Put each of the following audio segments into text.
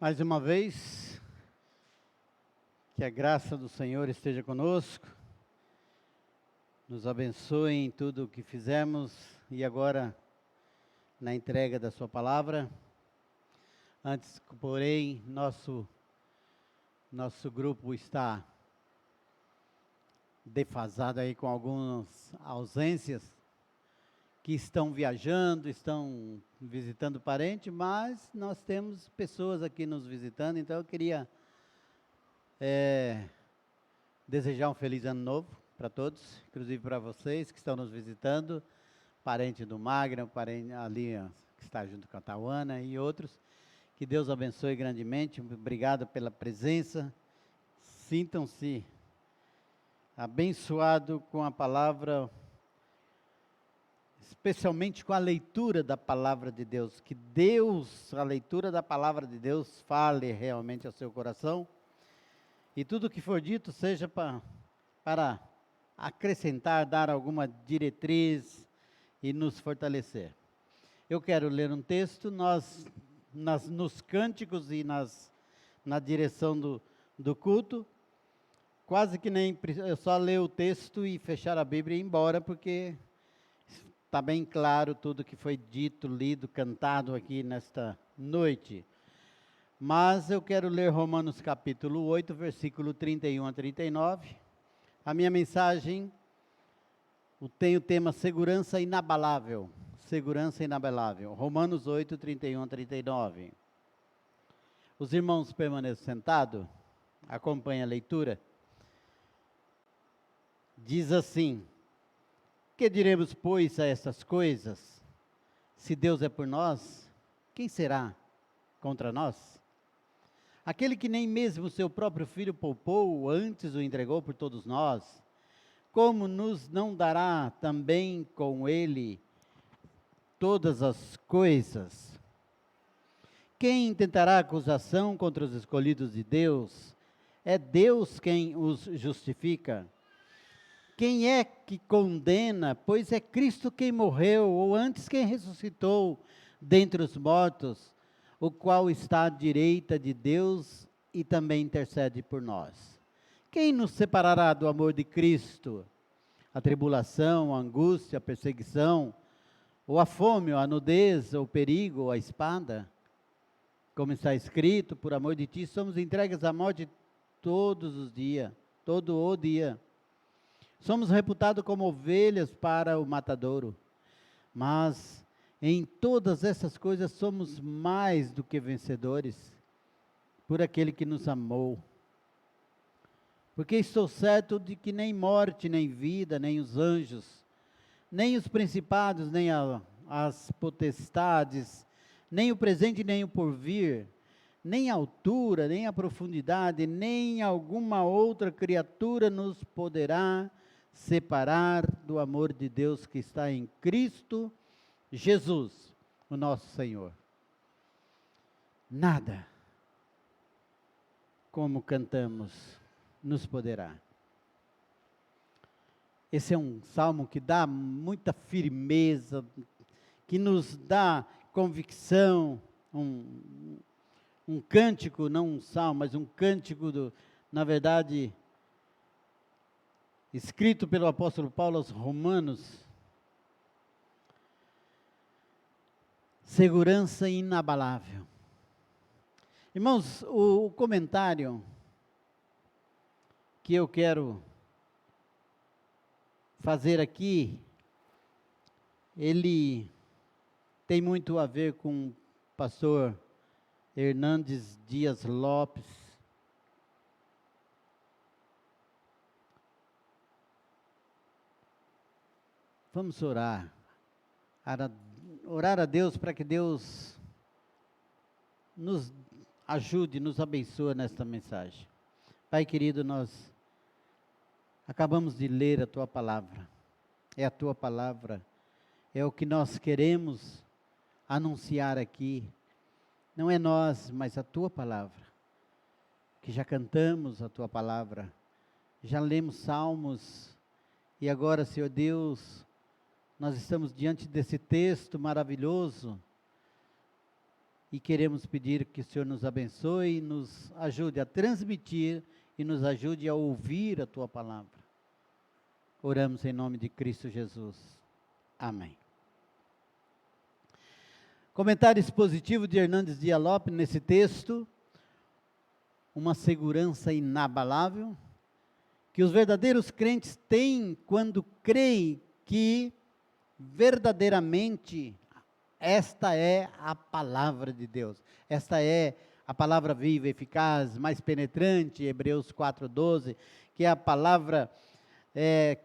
Mais uma vez, que a graça do Senhor esteja conosco, nos abençoe em tudo o que fizemos e agora na entrega da sua palavra. Antes, porém, nosso grupo está defasado aí com algumas ausências, que estão viajando, estão visitando parente, mas nós temos pessoas aqui nos visitando, então eu queria desejar um feliz ano novo para todos, inclusive para vocês que estão nos visitando, parente do Magno, parente ali que está junto com a Tauana e outros, que Deus abençoe grandemente, obrigado pela presença, sintam-se abençoados com a palavra, especialmente com a leitura da palavra de Deus, que Deus, a leitura da palavra de Deus, fale realmente ao seu coração, e tudo que for dito seja para acrescentar, dar alguma diretriz e nos fortalecer. Eu quero ler um texto, nos cânticos e na direção do culto, quase que nem, eu só ler o texto e fechar a Bíblia e ir embora, porque está bem claro tudo que foi dito, lido, cantado aqui nesta noite. Mas eu quero ler Romanos capítulo 8, versículo 31 a 39. A minha mensagem tem o tema segurança inabalável. Segurança inabalável. Romanos 8, 31 a 39. Os irmãos permaneçam sentados. Acompanhe a leitura. Diz assim: que diremos, pois, a essas coisas? Se Deus é por nós, quem será contra nós? Aquele que nem mesmo seu próprio filho poupou, antes o entregou por todos nós, como nos não dará também com ele todas as coisas? Quem intentará acusação contra os escolhidos de Deus? É Deus quem os justifica. Quem é que condena? Pois é Cristo quem morreu, ou antes quem ressuscitou dentre os mortos, o qual está à direita de Deus e também intercede por nós. Quem nos separará do amor de Cristo? A tribulação, a angústia, a perseguição, ou a fome, ou a nudez, ou o perigo, ou a espada? Como está escrito, por amor de ti somos entregues à morte todos os dias, todo o dia. Somos reputados como ovelhas para o matadouro, mas em todas essas coisas somos mais do que vencedores, por aquele que nos amou. Porque estou certo de que nem morte, nem vida, nem os anjos, nem os principados, nem as potestades, nem o presente, nem o porvir, nem a altura, nem a profundidade, nem alguma outra criatura nos poderá separar do amor de Deus que está em Cristo Jesus, o nosso Senhor. Nada, como cantamos, nos poderá. Esse é um salmo que dá muita firmeza, que nos dá convicção, um cântico, não um salmo, mas um cântico, na verdade, escrito pelo apóstolo Paulo aos Romanos. Segurança inabalável. Irmãos, o comentário que eu quero fazer aqui, ele tem muito a ver com o pastor Hernandes Dias Lopes. Vamos orar a Deus para que Deus nos ajude, nos abençoe nesta mensagem. Pai querido, nós acabamos de ler a Tua palavra, é a Tua palavra, é o que nós queremos anunciar aqui, não é nós, mas a Tua palavra, que já cantamos a Tua palavra, já lemos salmos, e agora, Senhor Deus, nós estamos diante desse texto maravilhoso, e queremos pedir que o Senhor nos abençoe, nos ajude a transmitir e nos ajude a ouvir a Tua palavra. Oramos em nome de Cristo Jesus. Amém. Comentário expositivo de Hernandes Dias Lopes nesse texto: uma segurança inabalável que os verdadeiros crentes têm quando creem que verdadeiramente esta é a palavra de Deus. Esta é a palavra viva, eficaz, mais penetrante, Hebreus 4:12, que é a palavra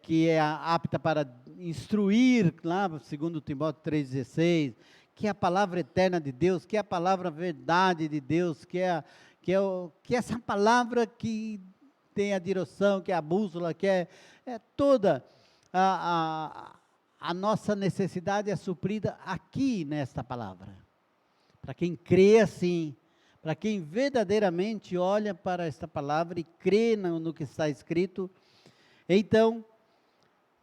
que é apta para instruir, lá, segundo Timóteo 3,16, que é a palavra eterna de Deus, que é a palavra verdade de Deus, que é essa palavra que tem a direção, que é a bússola, que é toda a nossa necessidade é suprida aqui nesta palavra. Para quem crê assim, para quem verdadeiramente olha para esta palavra e crê no que está escrito, então,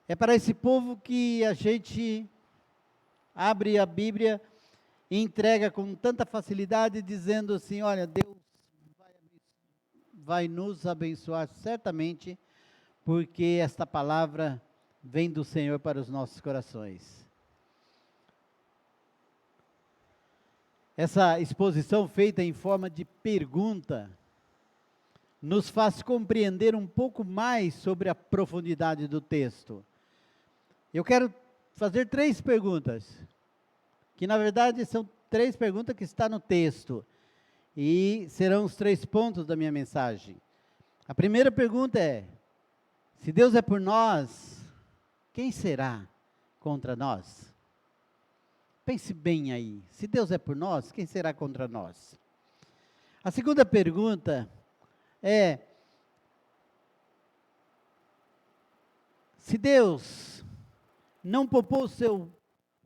é para esse povo que a gente abre a Bíblia e entrega com tanta facilidade, dizendo assim: olha, Deus vai nos abençoar certamente, porque esta palavra vem do Senhor para os nossos corações. Essa exposição feita em forma de pergunta nos faz compreender um pouco mais sobre a profundidade do texto. Eu quero fazer 3 perguntas, que na verdade são 3 perguntas que estão no texto, e serão os 3 pontos da minha mensagem. A primeira pergunta é: se Deus é por nós, quem será contra nós? Pense bem aí, se Deus é por nós, quem será contra nós? A segunda pergunta é: se Deus não poupou o seu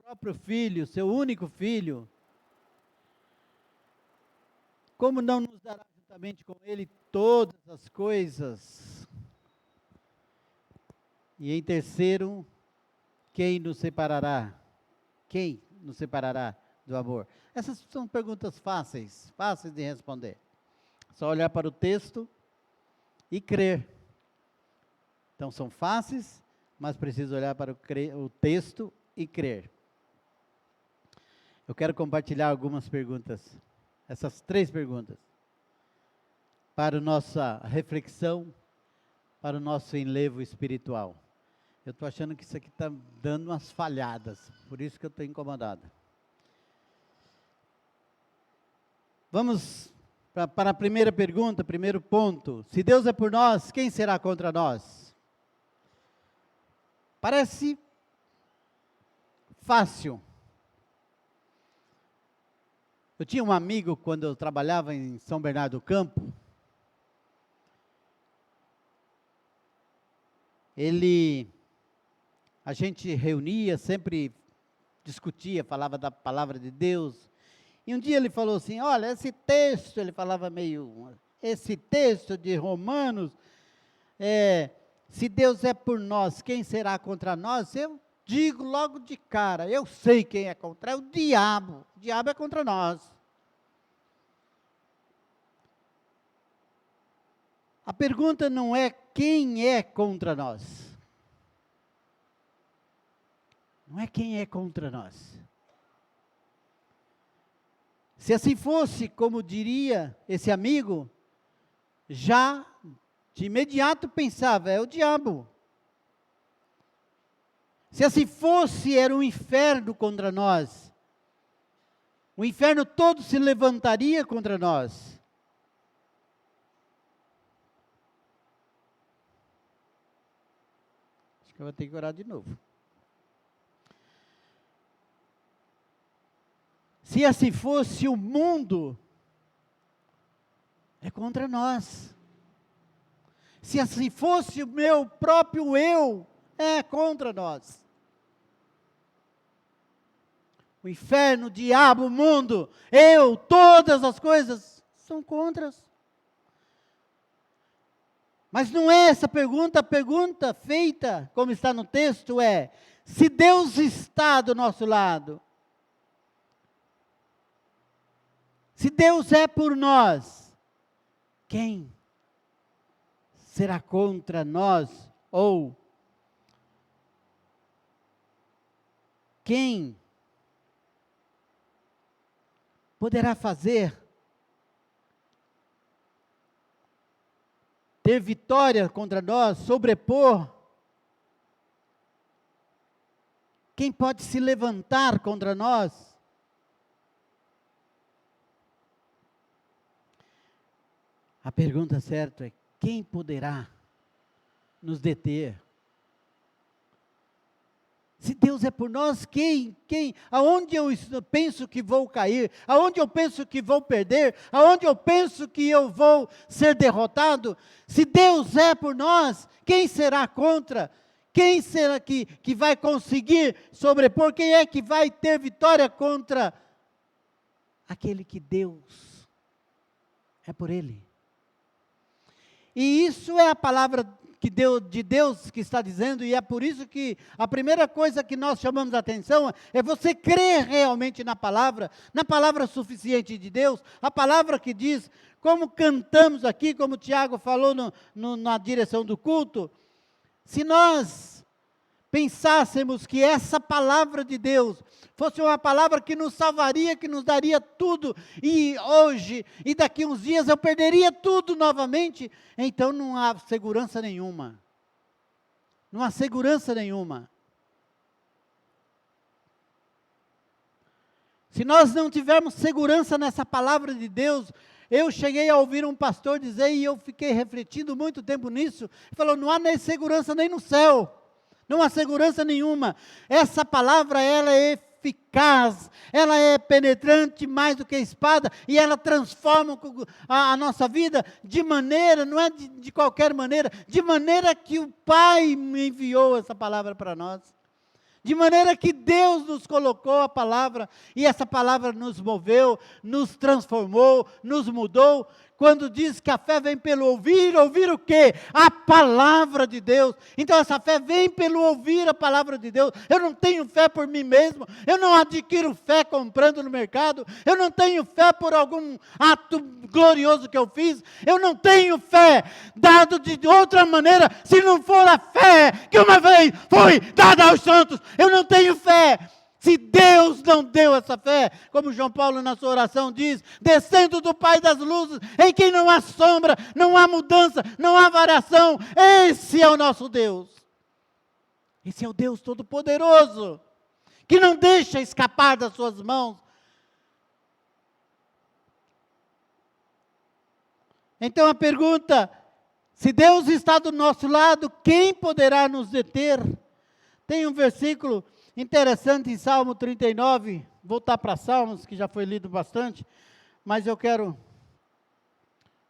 próprio filho, seu único filho, como não nos dará juntamente com ele todas as coisas? E em terceiro, quem nos separará? Quem nos separará do amor? Essas são perguntas fáceis de responder. Só olhar para o texto e crer. Então são fáceis, mas preciso olhar para o texto e crer. Eu quero compartilhar algumas perguntas, essas 3 perguntas, para a nossa reflexão, para o nosso enlevo espiritual. Eu estou achando que isso aqui está dando umas falhadas, por isso que eu estou incomodado. Vamos para a primeira pergunta, primeiro ponto: se Deus é por nós, quem será contra nós? Parece fácil. Eu tinha um amigo, quando eu trabalhava em São Bernardo do Campo, a gente reunia, sempre discutia, falava da palavra de Deus. E um dia ele falou assim: olha, esse texto, ele falava esse texto de Romanos, se Deus é por nós, quem será contra nós? Eu digo logo de cara, eu sei quem é contra, é o diabo é contra nós. A pergunta não é quem é contra nós. Não é quem é contra nós. Se assim fosse, como diria esse amigo, já de imediato pensava: é o diabo. Se assim fosse, era um inferno contra nós. O inferno todo se levantaria contra nós. Acho que eu vou ter que orar de novo. Se assim fosse, o mundo é contra nós. Se assim fosse, o meu próprio eu é contra nós. O inferno, o diabo, o mundo, eu, todas as coisas são contra. Mas não é essa pergunta, a pergunta feita, como está no texto, é: se Deus está do nosso lado, Se Deus é por nós, quem será contra nós? Ou quem poderá ter vitória contra nós, sobrepor? Quem pode se levantar contra nós? A pergunta certa é: quem poderá nos deter? Se Deus é por nós, quem? Aonde eu penso que vou cair? Aonde eu penso que vou perder? Aonde eu penso que eu vou ser derrotado? Se Deus é por nós, quem será contra? Quem será que vai conseguir sobrepor? Quem é que vai ter vitória contra aquele que Deus é por ele? E isso é a palavra de Deus que está dizendo, e é por isso que a primeira coisa que nós chamamos a atenção é você crer realmente na palavra suficiente de Deus, a palavra que diz, como cantamos aqui, como o Tiago falou na direção do culto. Se nós pensássemos que essa palavra de Deus fosse uma palavra que nos salvaria, que nos daria tudo, e hoje, e daqui uns dias eu perderia tudo novamente, então não há segurança nenhuma. Não há segurança nenhuma. Se nós não tivermos segurança nessa palavra de Deus, eu cheguei a ouvir um pastor dizer, e eu fiquei refletindo muito tempo nisso, ele falou, não há nem segurança nem no céu, não há segurança nenhuma. Essa palavra, ela é eficaz, ela é penetrante mais do que a espada, e ela transforma a nossa vida de maneira, não é de qualquer maneira, de maneira que o Pai me enviou essa palavra para nós. De maneira que Deus nos colocou a palavra, e essa palavra nos moveu, nos transformou, nos mudou. Quando diz que a fé vem pelo ouvir, ouvir o quê? A palavra de Deus. Então essa fé vem pelo ouvir a palavra de Deus. Eu não tenho fé por mim mesmo, eu não adquiro fé comprando no mercado, eu não tenho fé por algum ato glorioso que eu fiz, eu não tenho fé dado de outra maneira, se não for a fé que uma vez foi dada aos santos. Eu não tenho fé. Se Deus não deu essa fé, como João Paulo na sua oração diz, descendo do Pai das luzes, em quem não há sombra, não há mudança, não há variação, esse é o nosso Deus. Esse é o Deus Todo-Poderoso, que não deixa escapar das suas mãos. Então a pergunta, se Deus está do nosso lado, quem poderá nos deter? Tem um versículo interessante em Salmo 39, voltar para Salmos, que já foi lido bastante, mas eu quero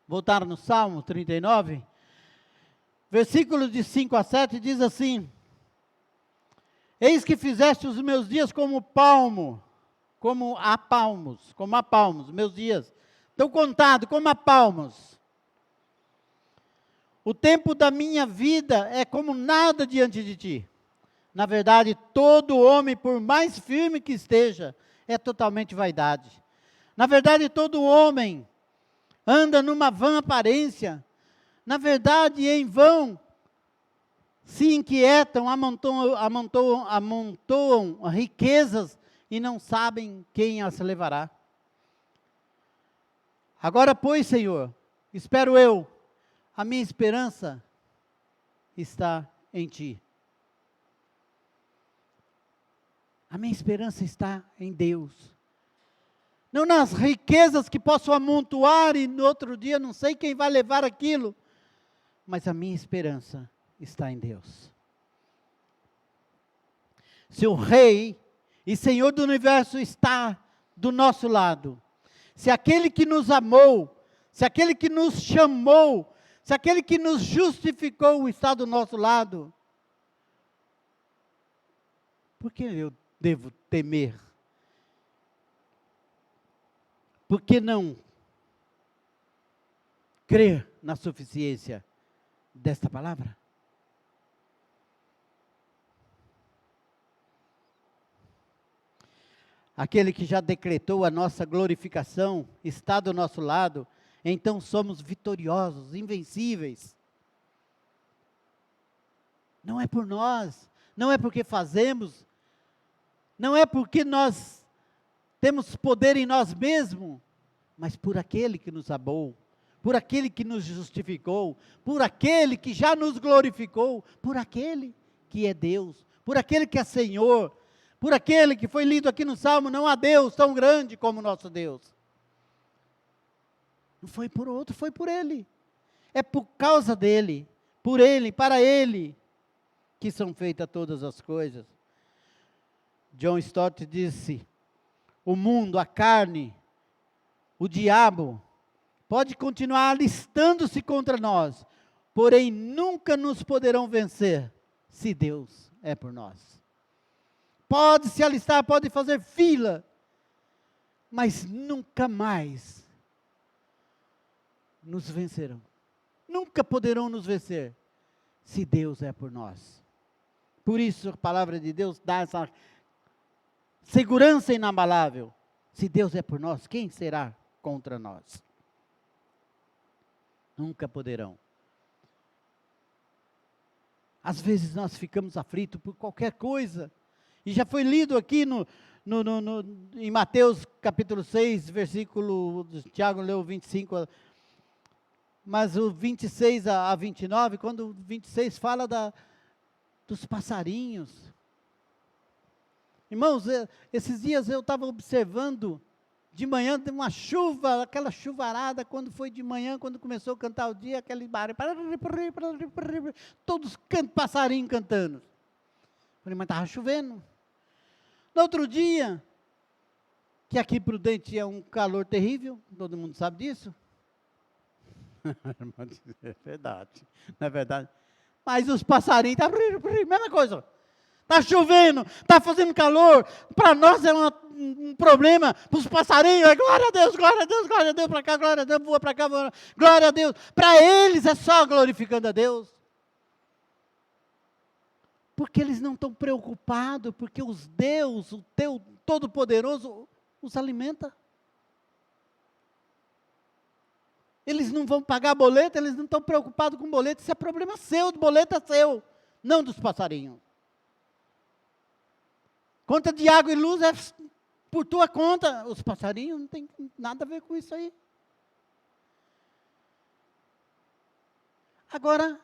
voltar no Salmo 39, versículos de 5 a 7, diz assim, eis que fizeste os meus dias como a palmos, meus dias, estão contados como a palmos, o tempo da minha vida é como nada diante de ti. Na verdade, todo homem, por mais firme que esteja, é totalmente vaidade. Na verdade, todo homem anda numa vã aparência. Na verdade, em vão se inquietam, amontoam riquezas e não sabem quem as levará. Agora, pois, Senhor, espero eu, a minha esperança está em Ti. A minha esperança está em Deus. Não nas riquezas que posso amontoar e no outro dia não sei quem vai levar aquilo. Mas a minha esperança está em Deus. Se o Rei e Senhor do Universo está do nosso lado, se aquele que nos amou, se aquele que nos chamou, se aquele que nos justificou está do nosso lado, por que eu devo temer? Por que não crer na suficiência desta palavra? aquele que já decretou a nossa glorificação, está do nosso lado, então somos vitoriosos, invencíveis. Não é por nós, não é porque fazemos, não é porque nós temos poder em nós mesmos, mas por aquele que nos amou, por aquele que nos justificou, por aquele que já nos glorificou, por aquele que é Deus, por aquele que é Senhor, por aquele que foi lido aqui no Salmo, não há Deus tão grande como nosso Deus. Não foi por outro, foi por Ele. É por causa dEle, por Ele, para Ele, que são feitas todas as coisas. John Stott disse, o mundo, a carne, o diabo, pode continuar alistando-se contra nós, porém nunca nos poderão vencer, se Deus é por nós. Pode se alistar, pode fazer fila, mas nunca mais nos vencerão. Nunca poderão nos vencer, se Deus é por nós. Por isso a palavra de Deus dá essa segurança inabalável. Se Deus é por nós, quem será contra nós? Nunca poderão. Às vezes nós ficamos aflitos por qualquer coisa, e já foi lido aqui em Mateus capítulo 6, versículo, Tiago leu 25, mas o 26 a 29, quando o 26 fala dos passarinhos. Irmãos, esses dias eu estava observando, de manhã tem uma chuva, aquela chuvarada, quando foi de manhã, quando começou a cantar o dia, aquele barulho, todos passarinhos cantando. Falei, mas estava chovendo. No outro dia, que aqui Prudente é um calor terrível, todo mundo sabe disso. É verdade, não é verdade? Mas os passarinhos, mesma coisa. Está chovendo, está fazendo calor, para nós é um problema, para os passarinhos, é glória a Deus, glória a Deus, glória a Deus, para cá, glória a Deus, voa para cá, glória a Deus. Para eles é só glorificando a Deus. Porque eles não estão preocupados, porque Deus, o teu Todo-Poderoso, os alimenta. Eles não vão pagar boleto, eles não estão preocupados com boleto, isso é problema seu, o boleto é seu, não dos passarinhos. Conta de água e luz é por tua conta, os passarinhos não tem nada a ver com isso aí. Agora,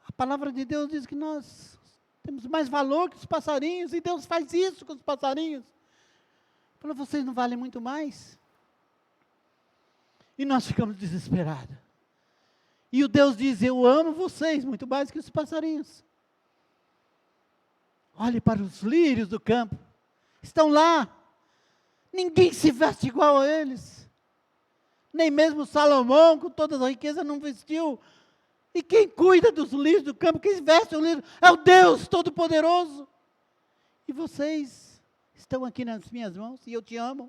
a palavra de Deus diz que nós temos mais valor que os passarinhos, e Deus faz isso com os passarinhos. Falou, vocês não valem muito mais? E nós ficamos desesperados. E o Deus diz, eu amo vocês muito mais que os passarinhos. Olhe para os lírios do campo, estão lá, ninguém se veste igual a eles, nem mesmo Salomão, com toda a riqueza, não vestiu. E quem cuida dos lírios do campo, quem veste o lírio, é o Deus Todo-Poderoso. E vocês estão aqui nas minhas mãos, e eu te amo.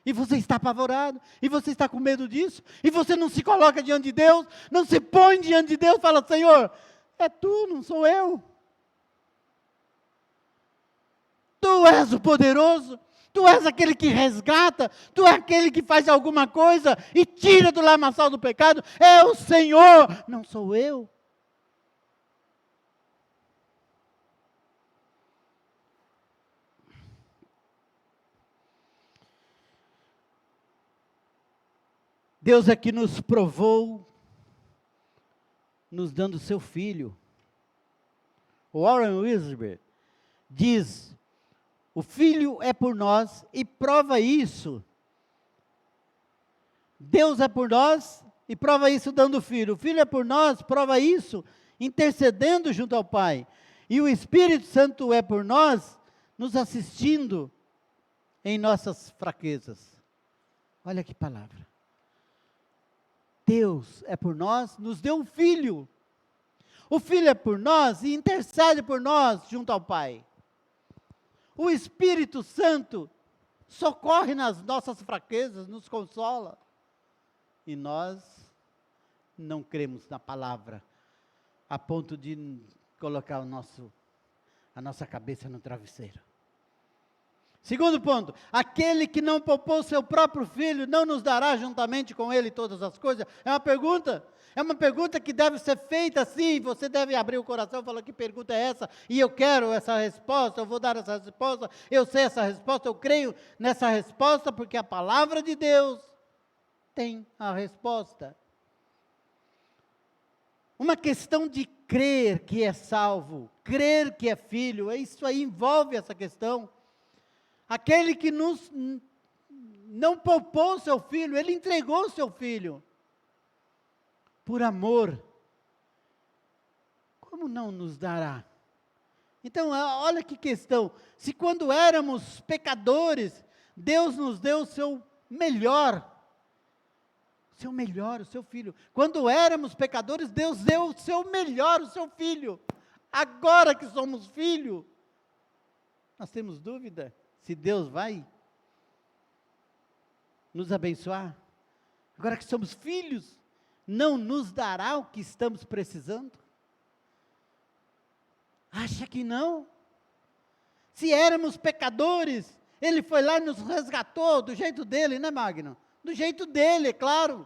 E você está apavorado, e você está com medo disso, e você não se coloca diante de Deus, não se põe diante de Deus, fala, Senhor, é tu, não sou eu. Tu és o poderoso, tu és aquele que resgata, tu és aquele que faz alguma coisa e tira do lamaçal do pecado, é o Senhor, não sou eu. Deus é que nos provou, nos dando seu Filho. O Warren Wiersbe diz, o Filho é por nós e prova isso. Deus é por nós e prova isso dando o Filho. O Filho é por nós, prova isso, intercedendo junto ao Pai. E o Espírito Santo é por nós, nos assistindo em nossas fraquezas. Olha que palavra. Deus é por nós, nos deu um Filho. O Filho é por nós e intercede por nós junto ao Pai. O Espírito Santo socorre nas nossas fraquezas, nos consola. E nós não cremos na palavra, a ponto de colocar a nossa cabeça no travesseiro. Segundo ponto, aquele que não poupou seu próprio filho, não nos dará juntamente com ele todas as coisas? É uma pergunta que deve ser feita assim, você deve abrir o coração e falar, que pergunta é essa? E eu quero essa resposta, eu vou dar essa resposta, eu sei essa resposta, eu creio nessa resposta, porque a palavra de Deus tem a resposta. Uma questão de crer que é salvo, crer que é filho, isso aí envolve essa questão. Aquele que não poupou seu filho, ele entregou seu filho, por amor, como não nos dará? Então, olha que questão, se quando éramos pecadores, Deus nos deu o seu melhor, o seu filho. Quando éramos pecadores, Deus deu o seu melhor, o seu filho. Agora que somos filho, nós temos dúvida se Deus vai nos abençoar? Agora que somos filhos, não nos dará o que estamos precisando? Acha que não? Se éramos pecadores, Ele foi lá e nos resgatou do jeito dele, né, Magno? Do jeito dele, é claro.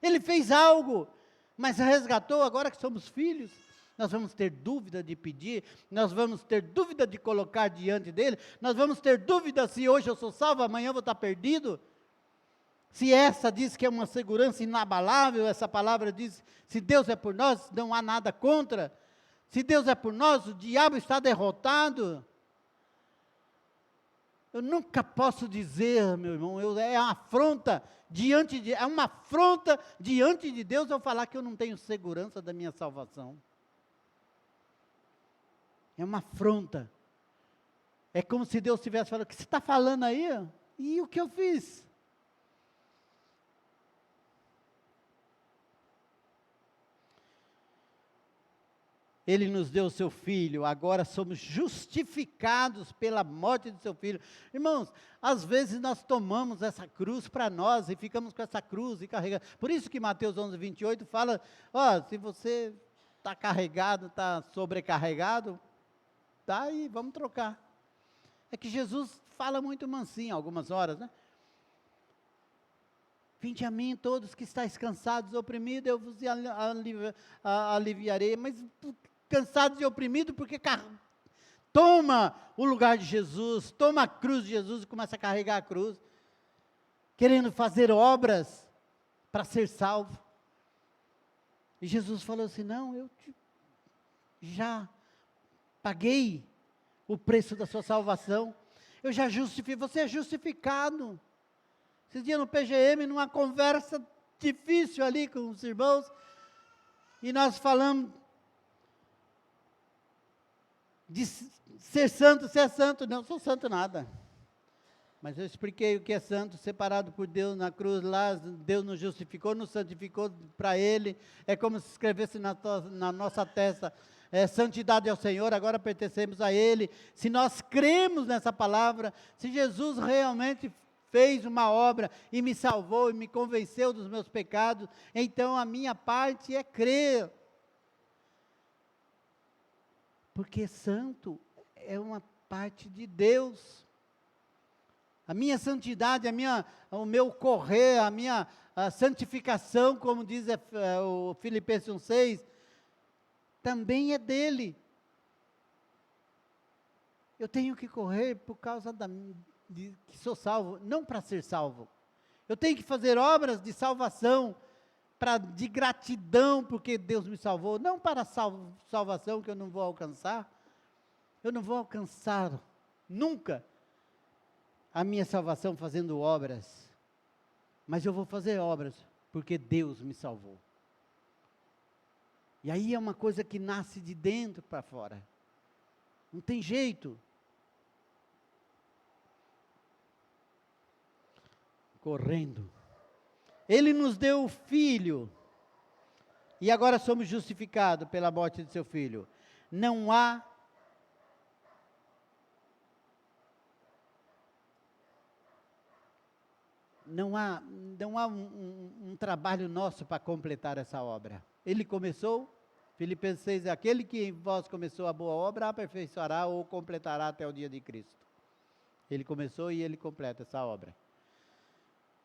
Ele fez algo, mas resgatou. Agora que somos filhos, nós vamos ter dúvida de pedir, nós vamos ter dúvida de colocar diante dele, nós vamos ter dúvida se hoje eu sou salvo, amanhã eu vou estar perdido. Se essa diz que é uma segurança inabalável, essa palavra diz, se Deus é por nós, não há nada contra. Se Deus é por nós, o diabo está derrotado. Eu nunca posso dizer, meu irmão, é uma afronta diante de Deus eu falar que eu não tenho segurança da minha salvação. É uma afronta. É como se Deus estivesse falando, o que você está falando aí? E o que eu fiz? Ele nos deu o seu Filho, agora somos justificados pela morte de seu Filho. Irmãos, às vezes nós tomamos essa cruz para nós e ficamos com essa cruz e carregando. Por isso que Mateus 11:28 fala, se você está carregado, está sobrecarregado, tá aí, vamos trocar. É que Jesus fala muito mansinho algumas horas, né? Vinde a mim todos que estáis cansados, oprimidos, eu vos aliviarei. Mas cansados e oprimidos, porque toma o lugar de Jesus, toma a cruz de Jesus e começa a carregar a cruz, querendo fazer obras para ser salvo. E Jesus falou assim, não, eu já paguei o preço da sua salvação, eu já justifiquei, você é justificado. Esses dias no PGM, numa conversa difícil ali com os irmãos, e nós falamos de ser santo, não sou santo nada, mas eu expliquei o que é santo, separado por Deus na cruz lá, Deus nos justificou, nos santificou para Ele, é como se escrevesse na nossa testa, santidade ao Senhor, agora pertencemos a Ele. Se nós cremos nessa palavra, se Jesus realmente fez uma obra e me salvou e me convenceu dos meus pecados, então a minha parte é crer, porque santo é uma parte de Deus. A minha santidade, o meu correr, a santificação, como diz o Filipenses 1:6, também é dele. Eu tenho que correr por causa de que sou salvo, não para ser salvo. Eu tenho que fazer obras de salvação, de gratidão, porque Deus me salvou, não para salvação que eu não vou alcançar. Eu não vou alcançar nunca a minha salvação fazendo obras, mas eu vou fazer obras porque Deus me salvou. E aí é uma coisa que nasce de dentro para fora, não tem jeito. Correndo, Ele nos deu o Filho, e agora somos justificados pela morte de seu Filho. Não há um trabalho nosso para completar essa obra. Ele começou, Filipenses 6, aquele que em vós começou a boa obra, aperfeiçoará ou completará até o dia de Cristo. Ele começou e ele completa essa obra.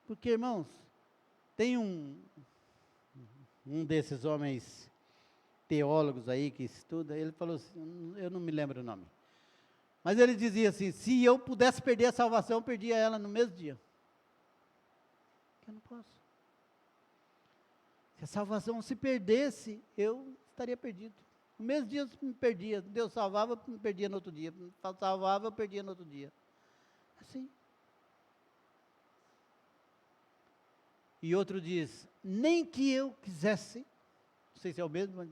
Porque, irmãos, tem um desses homens teólogos aí que estuda, ele falou assim, eu não me lembro o nome, mas ele dizia assim, se eu pudesse perder a salvação, eu perdia ela no mesmo dia. Eu não posso. Se a salvação se perdesse, eu estaria perdido. No mesmo dia eu me perdia, Deus salvava, me perdia no outro dia, salvava, eu perdia no outro dia. Assim. E outro diz, nem que eu quisesse, não sei se é o mesmo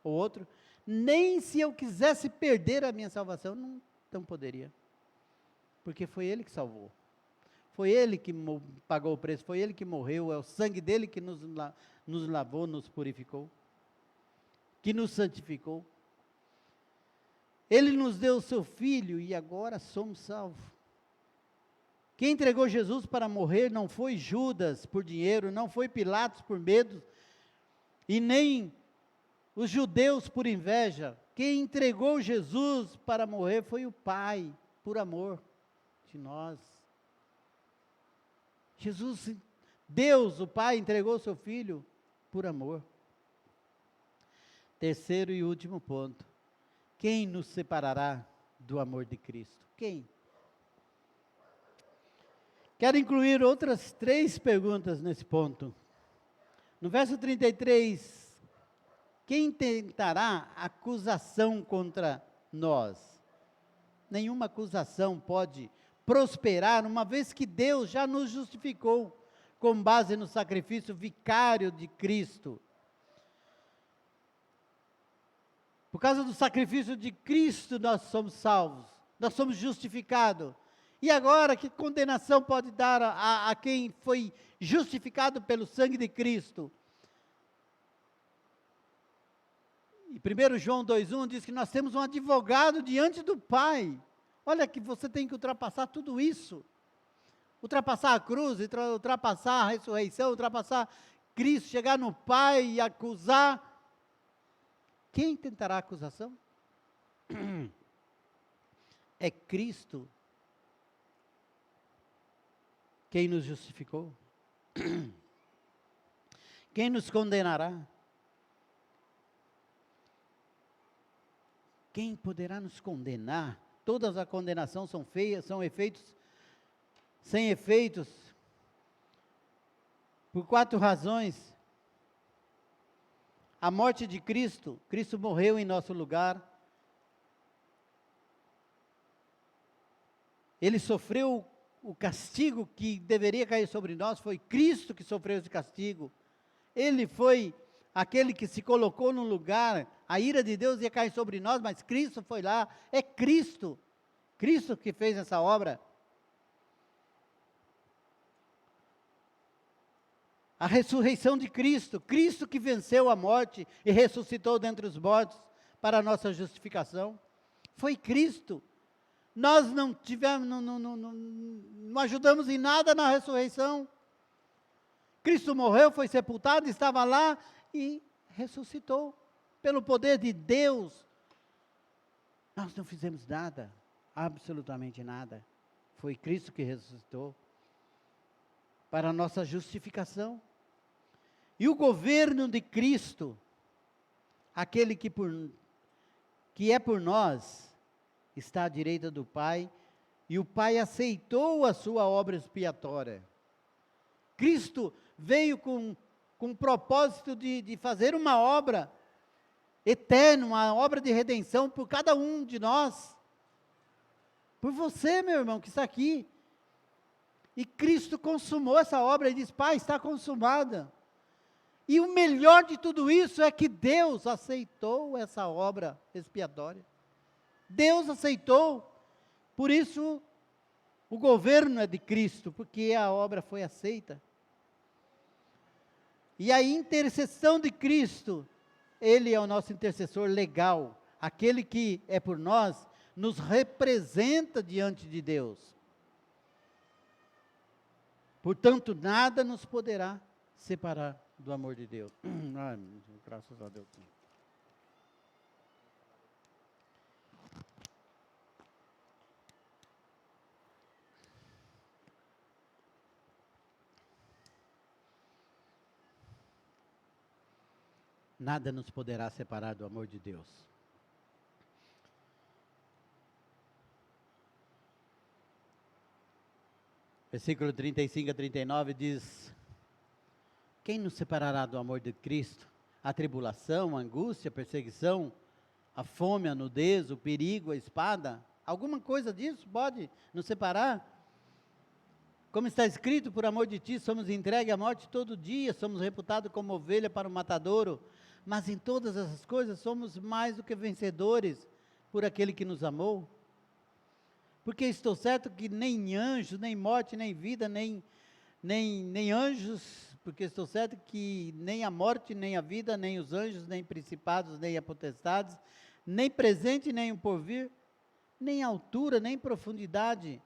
ou outro, nem se eu quisesse perder a minha salvação, não poderia. Porque foi Ele que salvou. Foi Ele que pagou o preço, foi Ele que morreu, é o sangue dele que nos lavou, nos purificou, que nos santificou. Ele nos deu o seu Filho e agora somos salvos. Quem entregou Jesus para morrer não foi Judas por dinheiro, não foi Pilatos por medo, e nem os judeus por inveja. Quem entregou Jesus para morrer foi o Pai, por amor de nós. Jesus, Deus, o Pai, entregou o seu Filho por amor. Terceiro e último ponto. Quem nos separará do amor de Cristo? Quem? Quero incluir outras 3 perguntas nesse ponto. No verso 33, quem tentará acusação contra nós? Nenhuma acusação pode prosperar, uma vez que Deus já nos justificou, com base no sacrifício vicário de Cristo. Por causa do sacrifício de Cristo, nós somos salvos, nós somos justificados. E agora, que condenação pode dar a quem foi justificado pelo sangue de Cristo? E 1 João 2,1 diz que nós temos um advogado diante do Pai. Olha que você tem que ultrapassar tudo isso. Ultrapassar a cruz, ultrapassar a ressurreição, ultrapassar Cristo, chegar no Pai e acusar. Quem tentará acusação? É Cristo quem nos justificou. Quem nos condenará? Quem poderá nos condenar? Todas as condenações são feias, são efeitos, sem efeitos, por 4 razões. A morte de Cristo, Cristo morreu em nosso lugar. Ele sofreu o castigo que deveria cair sobre nós, foi Cristo que sofreu esse castigo. Ele foi aquele que se colocou no lugar, a ira de Deus ia cair sobre nós, mas Cristo foi lá, é Cristo que fez essa obra. A ressurreição de Cristo, Cristo que venceu a morte e ressuscitou dentre os mortos para a nossa justificação, foi Cristo. Nós não tivemos, não ajudamos em nada na ressurreição. Cristo morreu, foi sepultado, estava lá e ressuscitou. Pelo poder de Deus, nós não fizemos nada, absolutamente nada. Foi Cristo que ressuscitou para a nossa justificação. E o governo de Cristo, aquele que é por nós, está à direita do Pai, e o Pai aceitou a sua obra expiatória. Cristo veio com o propósito de fazer uma obra eterna, uma obra de redenção por cada um de nós. Por você, meu irmão, que está aqui. E Cristo consumou essa obra e diz, Pai, está consumada. E o melhor de tudo isso é que Deus aceitou essa obra expiatória. Deus aceitou, por isso o governo é de Cristo, porque a obra foi aceita. E a intercessão de Cristo, Ele é o nosso intercessor legal, aquele que é por nós, nos representa diante de Deus. Portanto, nada nos poderá separar do amor de Deus. Ai, graças a Deus. nada nos poderá separar do amor de Deus. Versículo 35 a 39 diz: quem nos separará do amor de Cristo? A tribulação, a angústia, a perseguição, a fome, a nudez, o perigo, a espada? Alguma coisa disso pode nos separar? Como está escrito, por amor de ti somos entregues à morte todo dia, somos reputados como ovelha para o matadouro, mas em todas essas coisas somos mais do que vencedores por aquele que nos amou. Porque estou certo que nem anjos, nem morte, nem vida, nem anjos, porque estou certo que nem a morte, nem a vida, nem os anjos, nem principados, nem a potestades, nem presente, nem o porvir, nem altura, nem profundidade,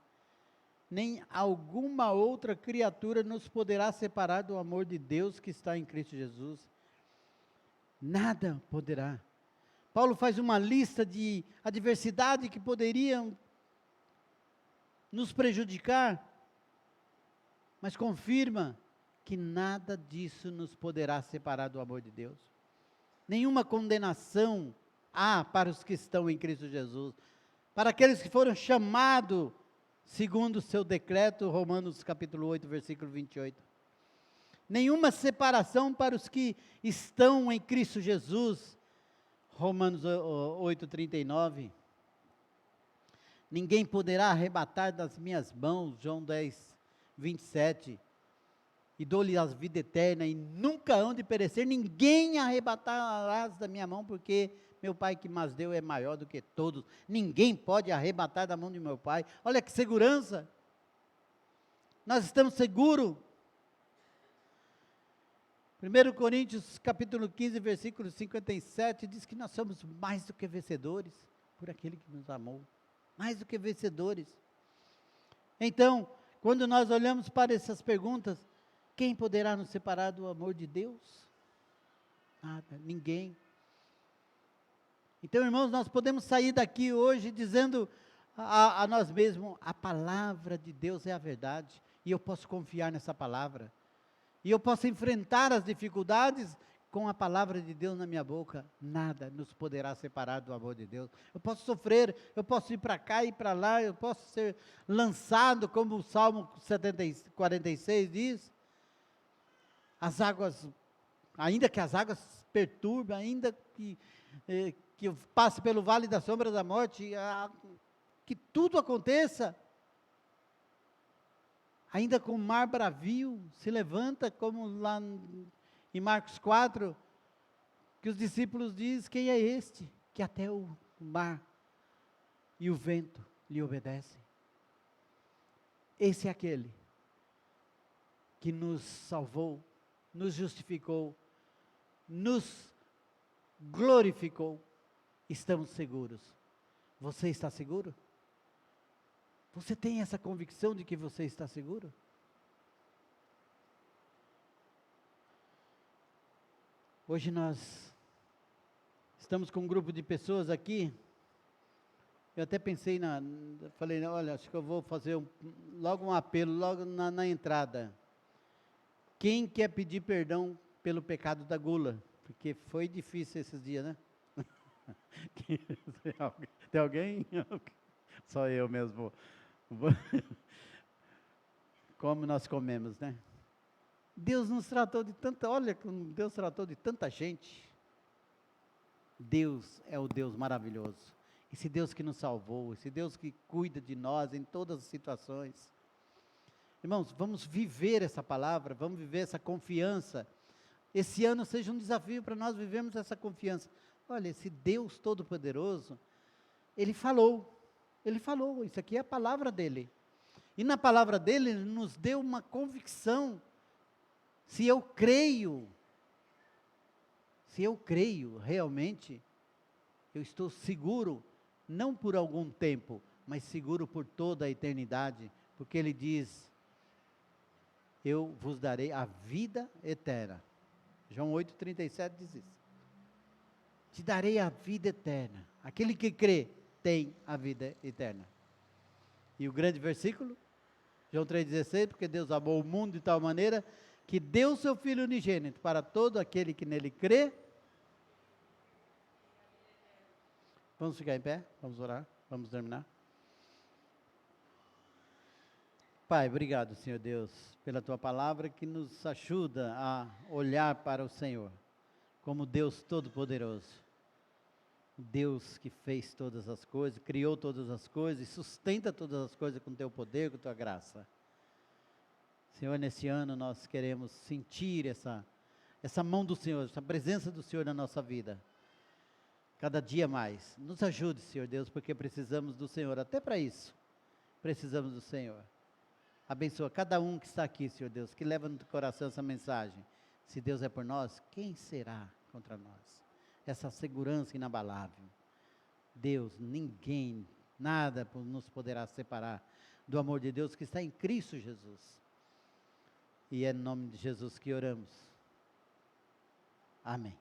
nem alguma outra criatura nos poderá separar do amor de Deus que está em Cristo Jesus. Nada poderá. Paulo faz uma lista de adversidades que poderiam nos prejudicar, mas confirma que nada disso nos poderá separar do amor de Deus. Nenhuma condenação há para os que estão em Cristo Jesus, para aqueles que foram chamados segundo o seu decreto, Romanos capítulo 8, versículo 28. Nenhuma separação para os que estão em Cristo Jesus, Romanos 8, 39. Ninguém poderá arrebatar das minhas mãos, João 10, 27. E dou-lhe a vida eterna, e nunca hão de perecer, ninguém arrebatará da minha mão, porque meu Pai que mas deu é maior do que todos. Ninguém pode arrebatar da mão de meu Pai. Olha que segurança. Nós estamos seguros. 1 Coríntios capítulo 15, versículo 57, diz que nós somos mais do que vencedores, por aquele que nos amou. Mais do que vencedores. Então, quando nós olhamos para essas perguntas, quem poderá nos separar do amor de Deus? Nada, ninguém. Então, irmãos, nós podemos sair daqui hoje dizendo a nós mesmos, a palavra de Deus é a verdade, e eu posso confiar nessa palavra, e eu posso enfrentar as dificuldades com a palavra de Deus na minha boca. Nada nos poderá separar do amor de Deus. Eu posso sofrer, eu posso ir para cá e para lá, eu posso ser lançado, como o Salmo 46 diz, as águas, ainda que as águas perturbem, ainda que eu passe pelo vale da sombra da morte, que tudo aconteça, ainda com o mar bravio se levanta, como lá em Marcos 4, que os discípulos dizem, quem é este, que até o mar e o vento lhe obedecem? Esse é aquele que nos salvou, nos justificou, nos glorificou. Estamos seguros. Você está seguro? Você tem essa convicção de que você está seguro? Hoje nós estamos com um grupo de pessoas aqui. Eu até pensei, falei, olha, acho que eu vou fazer logo um apelo, logo na entrada. Quem quer pedir perdão pelo pecado da gula? Porque foi difícil esses dias, né? Tem alguém? Só eu mesmo. Como nós comemos, né? Deus nos tratou de tanta, olha como Deus tratou de tanta gente. Deus é o Deus maravilhoso. Esse Deus que nos salvou, esse Deus que cuida de nós em todas as situações. Irmãos, vamos viver essa palavra, vamos viver essa confiança. Esse ano seja um desafio para nós vivermos essa confiança. Olha, esse Deus Todo-Poderoso, Ele falou, isso aqui é a palavra dEle. E na palavra dEle, Ele nos deu uma convicção. Se eu creio realmente, eu estou seguro, não por algum tempo, mas seguro por toda a eternidade, porque Ele diz, eu vos darei a vida eterna. João 8,37 diz isso. Te darei a vida eterna. Aquele que crê, tem a vida eterna. E o grande versículo, João 3,16, porque Deus amou o mundo de tal maneira, que deu o seu Filho unigênito para todo aquele que nele crê, Vamos ficar em pé? Vamos orar? Vamos terminar? Pai, obrigado, Senhor Deus, pela tua palavra que nos ajuda a olhar para o Senhor como Deus Todo-Poderoso. Deus que fez todas as coisas, criou todas as coisas e sustenta todas as coisas com teu poder, com tua graça. Senhor, nesse ano nós queremos sentir essa mão do Senhor, essa presença do Senhor na nossa vida. Cada dia mais. Nos ajude, Senhor Deus, porque precisamos do Senhor. Até para isso, precisamos do Senhor. Abençoa cada um que está aqui, Senhor Deus, que leva no coração essa mensagem. Se Deus é por nós, quem será contra nós? Essa segurança inabalável. Deus, ninguém, nada nos poderá separar do amor de Deus que está em Cristo Jesus. E é no nome de Jesus que oramos. Amém.